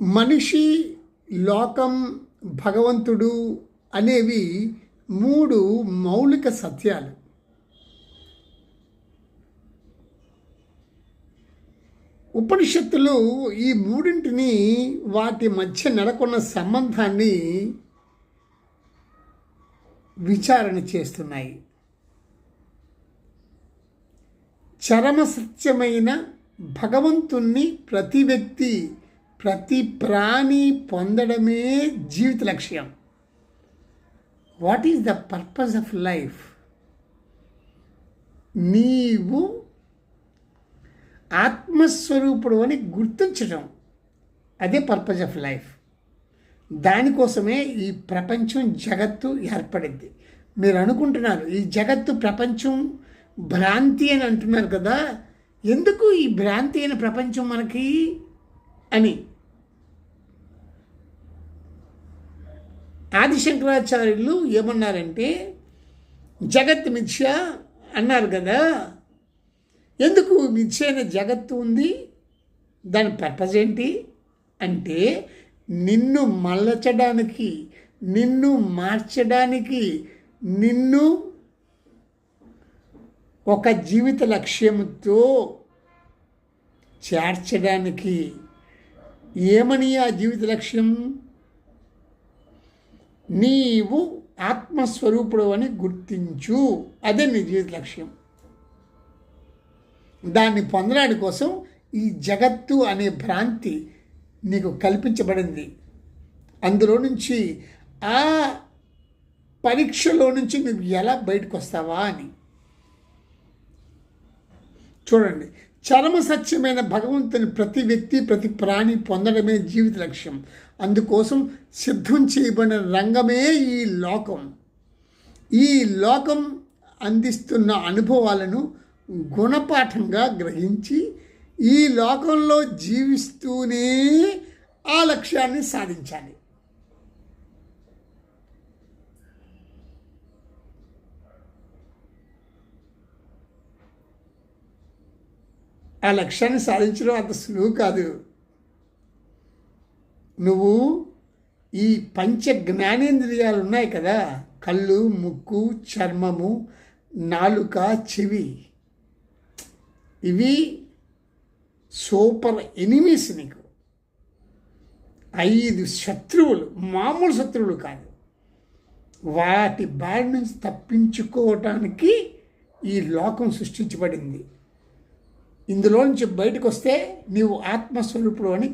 మనిషి, లోకం, భగవంతుడు అనేవి మూడు మౌలిక సత్యాలు. ఉపనిషత్తులు ఈ మూడింటిని, వాటి మధ్య నెలకొన్న సంబంధాన్ని విచారణ చేస్తున్నాయి. చరమ సత్యమైన భగవంతుణ్ణి ప్రతి వ్యక్తి, ప్రతి ప్రాణి పొందడమే జీవిత లక్ష్యం. What is the purpose of life? నీవు ఆత్మస్వరూపుడు అని గుర్తించడం, అదే పర్పస్ ఆఫ్ లైఫ్. దానికోసమే ఈ ప్రపంచం, జగత్తు ఏర్పడింది. మీరు అనుకుంటున్నారు ఈ జగత్తు, ప్రపంచం భ్రాంతి అని అంటున్నారు కదా, ఎందుకు ఈ భ్రాంతి అయిన ప్రపంచం మనకి అని. ఆదిశంకరాచార్యులు ఏమన్నారంటే, జగత్ మిథ్య అన్నారు కదా, ఎందుకు మిథ్య అయిన జగత్తు ఉంది, దాని పర్పస్ ఏంటి అంటే, నిన్ను మలచడానికి, నిన్ను మార్చడానికి, నిన్ను ఒక జీవిత లక్ష్యంతో చేర్చడానికి. ఏమని ఆ జీవిత లక్ష్యం? నీవు ఆత్మస్వరూపుడు అని గుర్తించు, అదే నీ జీవిత లక్ష్యం. దాన్ని పొందడానికి కోసం ఈ జగత్తు అనే భ్రాంతి నీకు కల్పించబడింది. అందులో నుంచి, ఆ పరీక్షలో నుంచి నువ్వు ఎలా బయటకు వస్తావా అని. చూడండి, చరమ సత్యమైన భగవంతుని ప్రతి వ్యక్తి, ప్రతి ప్రాణి పొందడమే జీవిత లక్ష్యం. అందుకోసం సిద్ధం చేయబడిన రంగమే ఈ లోకం. ఈ లోకం అందిస్తున్న అనుభవాలను గుణపాఠంగా గ్రహించి ఈ లోకంలో జీవిస్తూనే ఆ లక్ష్యాన్ని సాధించాలి. ఆ లక్ష్యాన్ని సాధించడం అంత సులువు కాదు. నువ్వు ఈ పంచ జ్ఞానేంద్రియాలు ఉన్నాయి కదా, కళ్ళు, ముక్కు, చర్మము, నాలుక, చెవి, ఇవి సూపర్ ఎనిమీస్. నీకు 5 శత్రువులు, మామూలు శత్రువులు కాదు. వాటి బారి నుంచి తప్పించుకోవటానికి ఈ లోకం సృష్టించబడింది. ఇందులో నుంచి బయటకు వస్తే నీవు ఆత్మస్వరూపుడు అని